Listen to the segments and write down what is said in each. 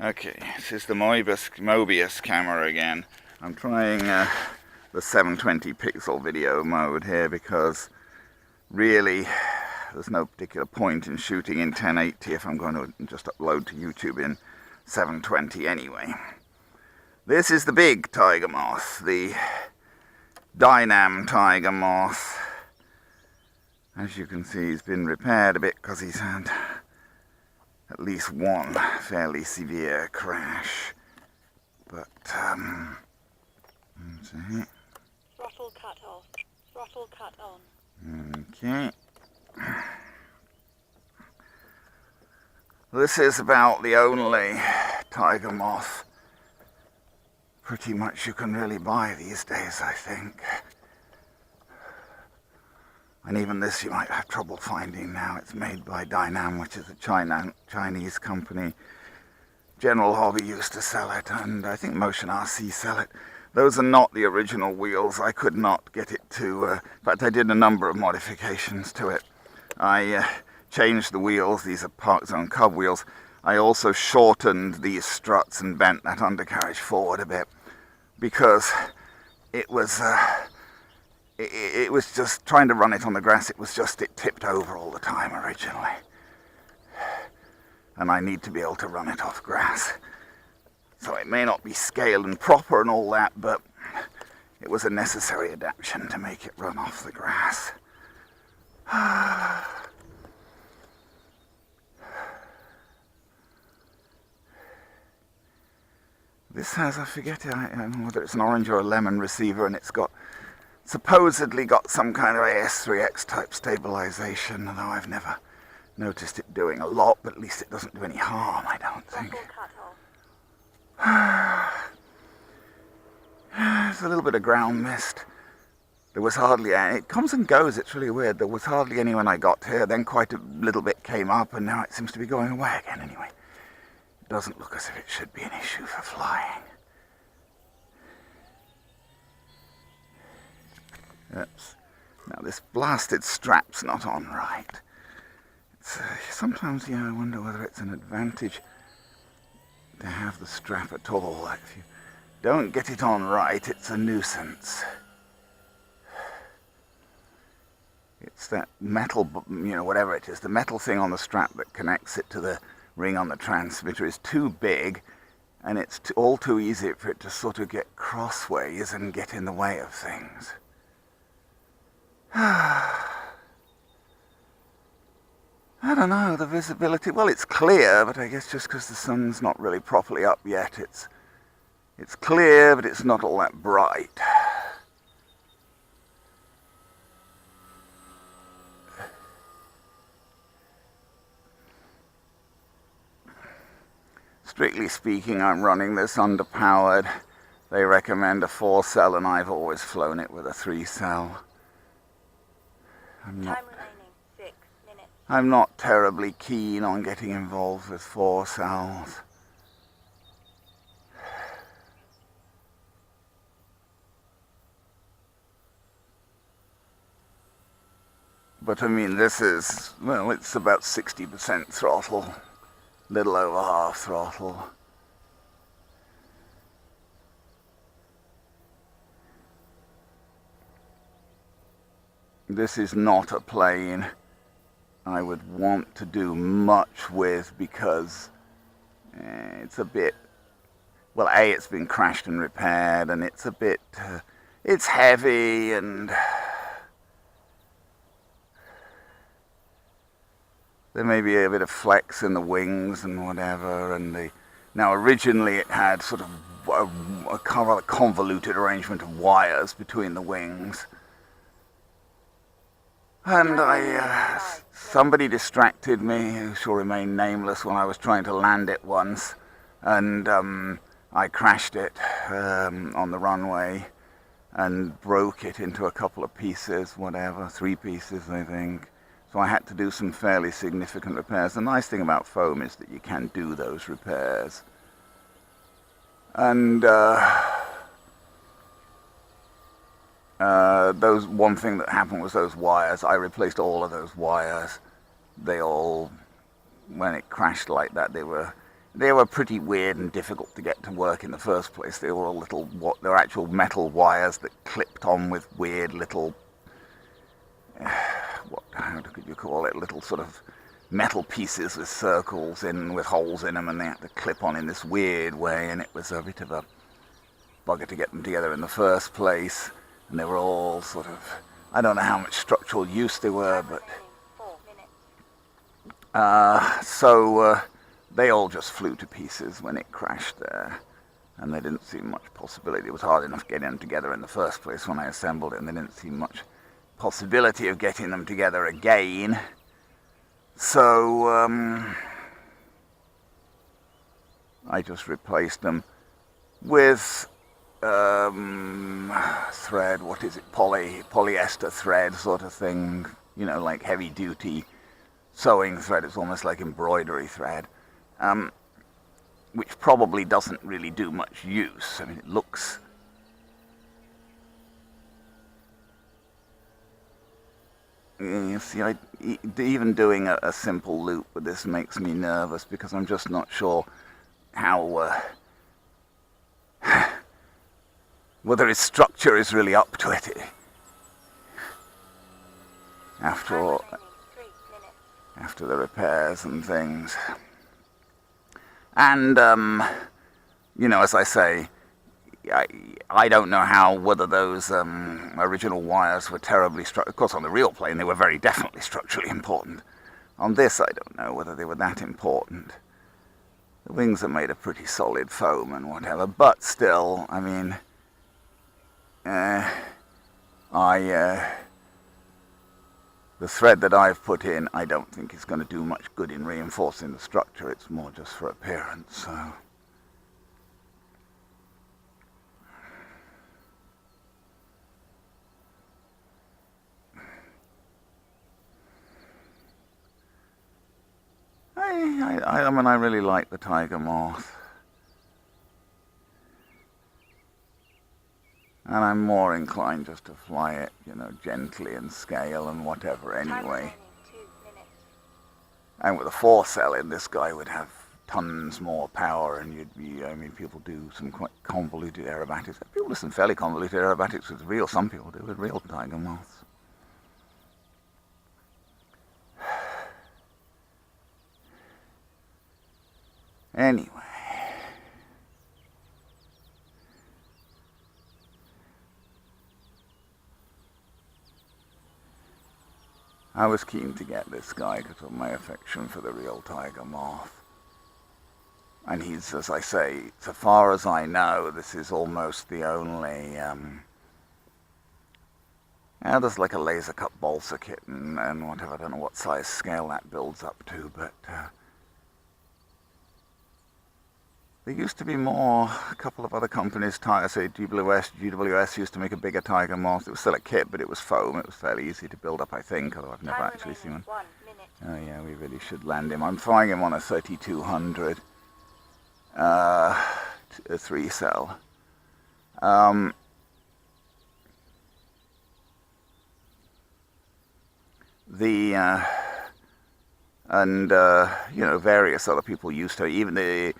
Okay, this is the Mobius camera again. I'm trying the 720 pixel video mode here because really there's no particular point in shooting in 1080 if I'm going to just upload to YouTube in 720 anyway. This is the big tiger moth, the Dynam Tiger Moth. As you can see, he's been repaired a bit because he's had at least one fairly severe crash. But, let's see. Throttle cut off. Throttle cut on. Okay. This is about the only tiger moth pretty much you can really buy these days, I think. And even this you might have trouble finding now. It's made by Dynam, which is a Chinese company. General Hobby used to sell it, and I think Motion RC sell it. Those are not the original wheels. I could not get it to... in fact, I did a number of modifications to it. I changed the wheels. These are Park Zone Cub wheels. I also shortened these struts and bent that undercarriage forward a bit because it was just trying to run it on the grass. It tipped over all the time originally, and I need to be able to run it off grass. So it may not be scaled and proper and all that, but it was a necessary adaptation to make it run off the grass. This has, I forget, I don't know whether it's an orange or a lemon receiver, and it's supposedly got some kind of AS3X type stabilization, although I've never noticed it doing a lot, but at least it doesn't do any harm, I don't think. There's a little bit of ground mist. There was hardly any. It comes and goes, it's really weird. There was hardly any when I got here, then quite a little bit came up, and now it seems to be going away again anyway. It doesn't look as if it should be an issue for flying. Oops. Now this blasted strap's not on right. Sometimes, I wonder whether it's an advantage to have the strap at all. If you don't get it on right, it's a nuisance. It's that metal, whatever it is, the metal thing on the strap that connects it to the ring on the transmitter is too big, and it's all too easy for it to sort of get crossways and get in the way of things. I don't know, the visibility, well, it's clear, but I guess just because the sun's not really properly up yet, it's clear, but it's not all that bright. Strictly speaking, I'm running this underpowered. They recommend a 4-cell, and I've always flown it with a 3-cell. I'm not terribly keen on getting involved with 4 cells. But I mean, this is, well, it's about 60% throttle, little over half throttle. This is not a plane I would want to do much with because it's a bit, well, A, it's been crashed and repaired, and it's a bit, it's heavy, and there may be a bit of flex in the wings and whatever, and now originally it had sort of a rather convoluted arrangement of wires between the wings. And somebody distracted me, who shall remain nameless, when I was trying to land it once, and I crashed it on the runway and broke it into a couple of pieces, 3 pieces, I think. So I had to do some fairly significant repairs. The nice thing about foam is that you can do those repairs. And one thing that happened was those wires. I replaced all of those wires. They all, when it crashed like that, they were they were pretty weird and difficult to get to work in the first place. They were they're actual metal wires that clipped on with weird little, how could you call it, little sort of metal pieces with circles with holes in them, and they had to clip on in this weird way, and it was a bit of a bugger to get them together in the first place. And they were all sort of, I don't know how much structural use they were, but so they all just flew to pieces when it crashed there, and there didn't seem much possibility. It was hard enough getting them together in the first place when I assembled it, and there didn't seem much possibility of getting them together again. So I just replaced them with thread, what is it, polyester thread sort of thing, you know, like heavy duty sewing thread. It's almost like embroidery thread, which probably doesn't really do much use. I mean, it looks, you see, even doing a simple loop with this makes me nervous, because I'm just not sure how whether its structure is really up to it. After all, after the repairs and things. And, you know, as I say, I don't know whether those original wires were terribly of course, on the real plane, they were very definitely structurally important. On this, I don't know whether they were that important. The wings are made of pretty solid foam and whatever, but still, I mean, the thread that I've put in, I don't think is going to do much good in reinforcing the structure. It's more just for appearance, so. I mean, I really like the Tiger Moth. And I'm more inclined just to fly it, you know, gently and scale and whatever anyway. And with a 4-cell in, this guy would have tons more power, and you'd be, I mean, people do some quite convoluted aerobatics. People do some fairly convoluted aerobatics with some people do with real Tiger Moths. Anyway. I was keen to get this guy because of my affection for the real Tiger Moth. And he's, as I say, so far as I know, this is almost the only, there's like a laser cut balsa kit and whatever. I don't know what size scale that builds up to, but there used to be more. A couple of other companies, say GWS used to make a bigger Tiger Moth. It was still a kit, but it was foam. It was fairly easy to build up, I think, although I've never actually seen one. 1 minute. Oh yeah, we really should land him. I'm flying him on a 3200, a 3-cell. You know, various other people used to, even the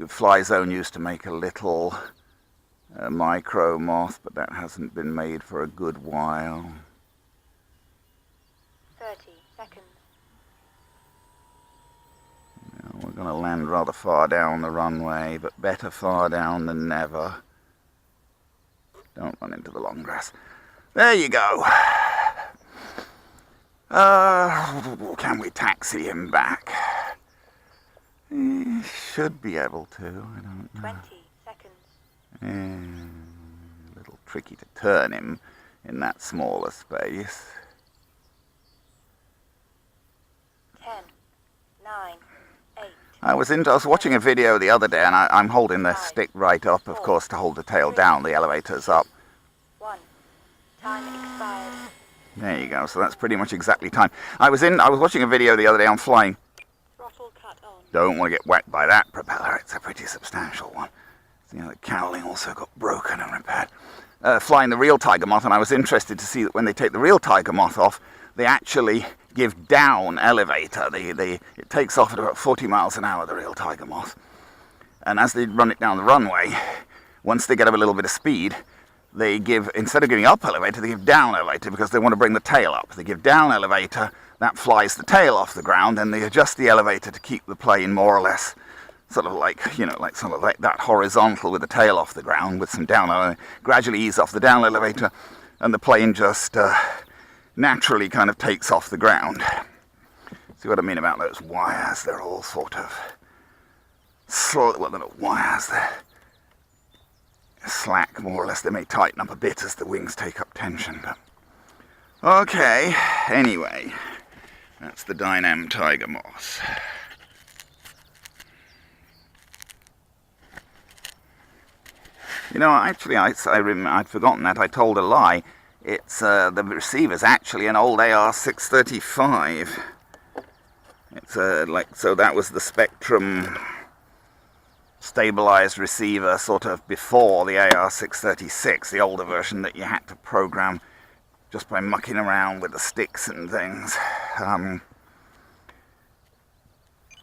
Fly Zone used to make a little micro moth, but that hasn't been made for a good while. 30 seconds. Now, we're going to land rather far down the runway, but better far down than never. Don't run into the long grass. There you go. Can we taxi him back? Should be able to, I don't know. 20 seconds. A little tricky to turn him in that smaller space. 10, 9, 8. I was watching a video the other day, and I'm holding the stick right up, of course, to hold the tail down. The elevator's up. 1. Time expired. There you go. So that's pretty much exactly time. I was watching a video the other day on flying. Throttle cut on. Don't want to get whacked by that propeller. It's a pretty substantial one. You know, the cowling also got broken and repaired. Flying the real Tiger Moth, and I was interested to see that when they take the real Tiger Moth off, they actually give down elevator. It takes off at about 40 miles an hour, the real Tiger Moth. And as they run it down the runway, once they get up a little bit of speed, they give, instead of giving up elevator, they give down elevator because they want to bring the tail up. They give down elevator, that flies the tail off the ground, and they adjust the elevator to keep the plane more or less sort of like, like sort of like that horizontal with the tail off the ground with some down elevator. Gradually ease off the down elevator, and the plane just naturally kind of takes off the ground. See what I mean about those wires? They're all sort of well, they're not wires, they're slack more or less. They may tighten up a bit as the wings take up tension. But okay, anyway, that's the Dynam Tiger Moth. You know, actually, I'd forgotten that. I told a lie. It's the receiver's actually an old AR-635. It's so that was the Spectrum stabilized receiver sort of before the AR-636, the older version that you had to program just by mucking around with the sticks and things.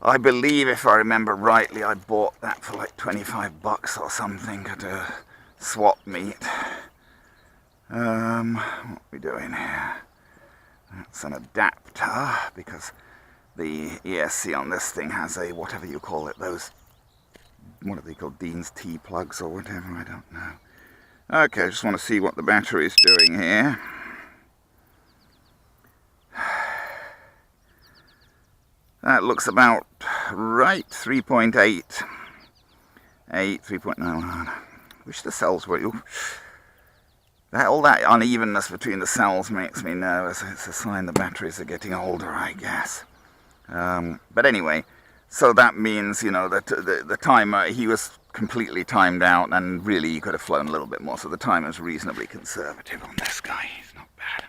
I believe, if I remember rightly, I bought that for like 25 bucks or something at a swap meet. What are we doing here? That's an adapter, because the ESC on this thing has a, whatever you call it, those, what are they called, Dean's T-plugs or whatever, I don't know. Okay, I just want to see what the battery is doing here. That looks about right, 3.8. 3.9. Wish the cells were... all that unevenness between the cells makes me nervous. It's a sign the batteries are getting older, I guess. But anyway, so that means, that the timer, he was completely timed out, and really he could have flown a little bit more, so the timer's reasonably conservative on this guy. He's not bad.